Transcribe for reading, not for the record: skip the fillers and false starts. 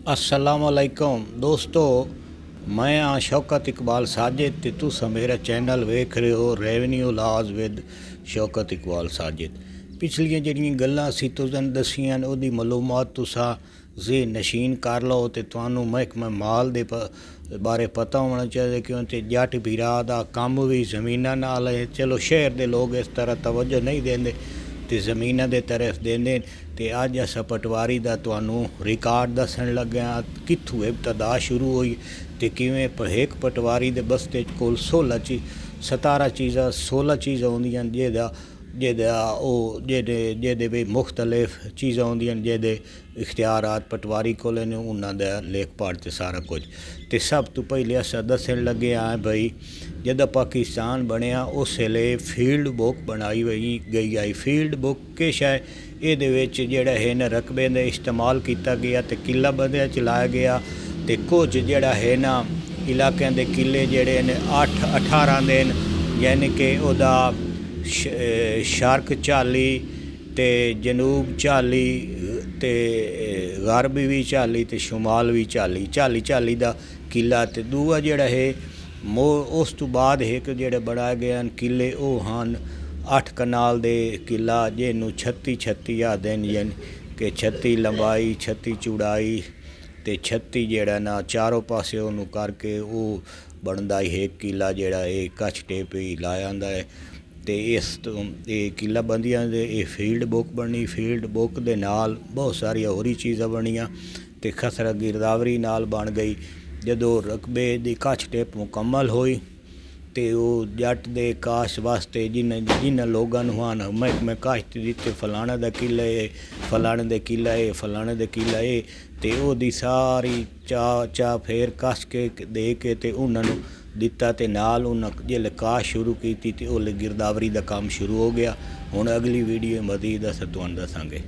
अस्सलाम वालेकुम दोस्तों, मैं हाँ शौकत इकबाल साजिद ते तुस मेरा चैनल वेख रहे हो रेवन्यू लाज विद शौकत इकबाल साजिद। पिछलियां जड़ियां गल्लां असी तुसें दसियां ओहदी मालूमात तुसा जे नशीन कर लो तो तुहानू महकमा माल दे बारे पता होना चाहिए, क्योंकि जट भीरा दा कम भी ज़मीनां नाल है। चलो शहर के लोग इस तरह तवज्जो नहीं देंदे ते ज़मीनां दे तरफ देंदे। ते अज अस पटवारी दा तुहानू रिकॉर्ड दसन लगे कित्थों इब्तदा शुरू हुई ते किवें एक पटवारी दे बस्ते कोल 17 चीज़ां 16 चीज़ां होंदियां जेह्दे भी मुख्तलिफ चीज़ां होंदियां जेह्दे इख्तियारात पटवारी कोल ने उन्हां दा लेखपाल ते सारा कुछ। ते सब तो पहले अस दसन लगे भाई जदा पाकिस्तान बनया उस वेले फील्ड बुक बनाई गई आई। फील्ड बुक किश है ਇਹਦੇ ਵਿੱਚ ਜਿਹੜਾ ਹੈ ਨਾ ਰਕਬੇ ਦਾ ਇਸਤੇਮਾਲ ਕੀਤਾ ਗਿਆ ਤੇ ਕਿੱਲਾ ਬੰਦਿਆਂ ਚ ਲਾਇਆ ਗਿਆ ਤੇ ਕੁਝ ਜਿਹੜਾ ਹੈ ਨਾ ਇਲਾਕਿਆਂ ਦੇ ਕਿੱਲੇ ਜਿਹੜੇ ਨੇ 18 ਦੇ ਨੇ, ਯਾਨੀ ਕਿ ਉਹਦਾ ਸ਼ਰਕ 40 ਤੇ ਜਨੂਬ 40 ਤੇ ਗਰਬੀ ਵੀ 40 ਤੇ ਸ਼ੁਮਾਲ ਵੀ 40 ਦਾ ਕਿੱਲਾ। ਤੇ ਦੂਆ ਜਿਹੜਾ ਹੈ ਉਸ ਤੋਂ ਬਾਅਦ ਇੱਕ ਜਿਹੜੇ ਬਣਾਏ ਗਏ ਹਨ ਕਿੱਲੇ ਉਹ ਹਨ 8 ਕਨਾਲ ਦੇ ਕਿੱਲਾ ਜਿਹਨੂੰ 36 ਆਖਦੇ ਨੇ, ਯਾਨੀ ਕਿ 36 ਲੰਬਾਈ 36 ਚੌੜਾਈ ਤੇ 36 ਜਿਹੜਾ ਨਾ ਚਾਰੋਂ ਪਾਸੇ ਉਹਨੂੰ ਕਰਕੇ ਉਹ ਬਣਦਾ ਹੈ ਕਿੱਲਾ ਜਿਹੜਾ ਇਹ ਕੱਚ ਟੇਪ ਹੀ ਲਾਇਆ ਜਾਂਦਾ ਹੈ। ਤੇ ਇਸ ਤੋਂ ਇਹ ਕਿੱਲਾ ਬੰਦੀਆਂ ਦੇ ਇਹ ਫੀਲਡ ਬੁੱਕ ਬਣੀ। ਫੀਲਡ ਬੁੱਕ ਦੇ ਨਾਲ ਬਹੁਤ ਸਾਰੀਆਂ ਹੋਰ ਹੀ ਚੀਜ਼ਾਂ ਬਣੀਆਂ ਤੇ ਖਸਰਾ ਗਿਰਦਾਵਰੀ ਨਾਲ ਬਣ ਗਈ। ਜਦੋਂ ਰਕਬੇ ਦੀ ਕੱਚ ਟੇਪ ਮੁਕੰਮਲ ਹੋਈ ਤੇ ਉਹ ਜੱਟ ਦੇ ਕਾਸ਼ ਵਾਸਤੇ ਜਿਨ੍ਹਾਂ ਲੋਕਾਂ ਨੂੰ ਹਨ ਮੈਂ ਕਾਸ਼ਤ ਦਿੱਤੇ ਫਲਾਣਾ ਦਾ ਕਿੱਲਾ ਹੈ, ਫਲਾਣੇ ਦੇ ਕਿੱਲਾ ਹੈ, ਫਲਾਣੇ ਦੇ ਕਿੱਲਾ ਹੈ, ਤੇ ਉਹਦੀ ਸਾਰੀ ਚਾਹ ਫੇਰ ਕੱਸ ਕੇ ਦੇ ਕੇ ਤੇ ਉਹਨਾਂ ਨੂੰ ਦਿੱਤਾ ਤੇ ਨਾਲ ਉਹਨਾਂ ਜੇ ਕਾਸ਼ ਸ਼ੁਰੂ ਕੀਤੀ ਤੇ ਉਹ ਗਿਰਦਾਵਰੀ ਦਾ ਕੰਮ ਸ਼ੁਰੂ ਹੋ ਗਿਆ। ਹੁਣ ਅਗਲੀ ਵੀਡੀਓ ਮਜ਼ੀਦ ਅਸੀਂ ਤੁਹਾਨੂੰ ਦੱਸਾਂਗੇ।